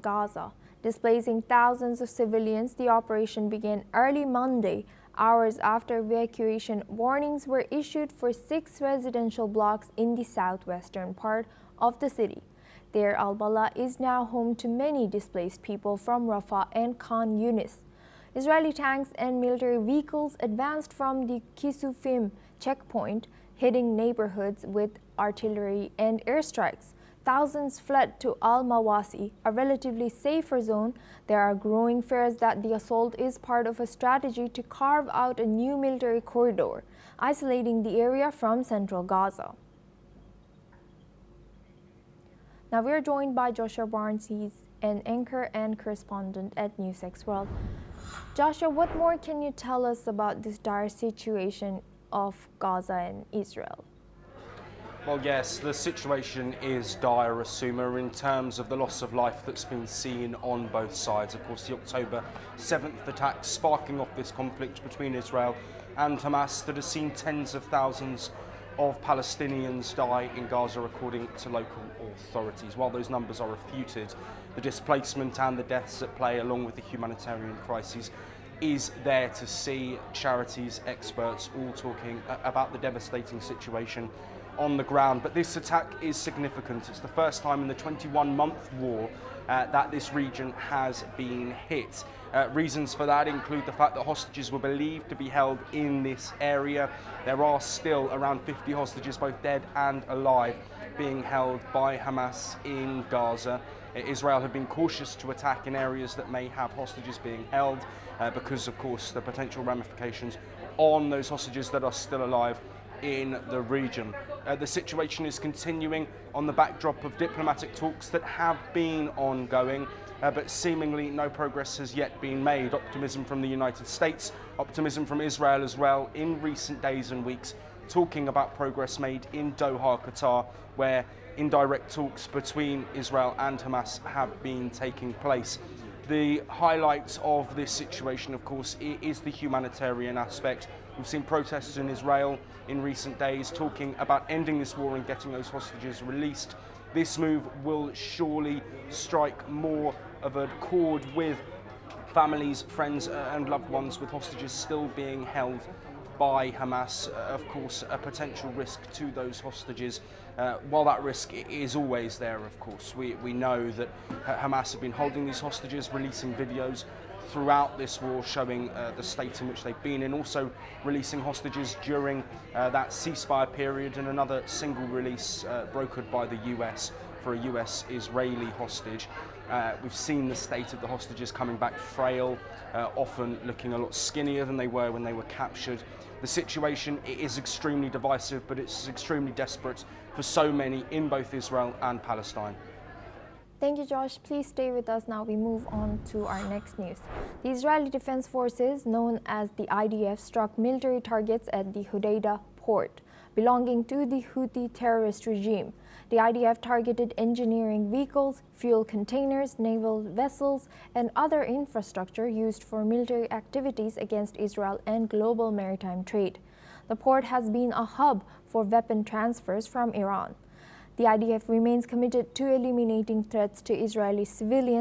Gaza. Displacing thousands of civilians, the operation began early Monday, hours after evacuation warnings were issued for 6 residential blocks in the southwestern part of the city. Deir Al-balah is now home to many displaced people from Rafah and Khan Yunis. Israeli tanks and military vehicles advanced from the Kisufim checkpoint, hitting neighborhoods with artillery and airstrikes. Thousands fled to Al-Mawasi, a relatively safer zone. There are growing fears that the assault is part of a strategy to carve out a new military corridor, isolating the area from central Gaza. Now we are joined by Joshua Barnes. He's an anchor and correspondent at NewsX World. Joshua, what more can you tell us about this dire situation of Gaza and Israel? Well, yes, the situation is dire, Asuma, in terms of the loss of life that's been seen on both sides. Of course, the October 7th attack sparking off this conflict between Israel and Hamas that has seen tens of thousands of Palestinians die in Gaza, according to local authorities. While those numbers are refuted, the displacement and the deaths at play, along with the humanitarian crises, is there to see. Charities, experts, all talking about the devastating situation on the ground. But this attack is significant. It's the first time in the 21-month war that this region has been hit. Reasons for that include the fact that hostages were believed to be held in this area. There are still around 50 hostages, both dead and alive, being held by Hamas in Gaza. Israel have been cautious to attack in areas that may have hostages being held because, of course, the potential ramifications on those hostages that are still alive in the region. The situation is continuing on the backdrop of diplomatic talks that have been ongoing, but seemingly no progress has yet been made. Optimism from the United States, optimism from Israel as well in recent days and weeks, talking about progress made in Doha, Qatar, where indirect talks between Israel and Hamas have been taking place. The highlight of this situation, of course, is the humanitarian aspect. We've seen protests in Israel in recent days talking about ending this war and getting those hostages released. This move will surely strike more of a chord with families, friends and loved ones with hostages still being held by Hamas. Of course, a potential risk to those hostages. While that risk is always there, of course, we know that Hamas have been holding these hostages, releasing videos throughout this war showing the state in which they've been, and also releasing hostages during that ceasefire period, and another single release brokered by the US for a US-Israeli hostage. We've seen the state of the hostages coming back frail, often looking a lot skinnier than they were when they were captured. The situation is extremely divisive, but it's extremely desperate for so many in both Israel and Palestine. Thank you, Josh. Please stay with us. Now we move on to our next news. The Israeli Defense Forces, known as the IDF, struck military targets at the Hodeidah port, belonging to the Houthi terrorist regime. The IDF targeted engineering vehicles, fuel containers, naval vessels, and other infrastructure used for military activities against Israel and global maritime trade. The port has been a hub for weapon transfers from Iran. The IDF remains committed to eliminating threats to Israeli civilians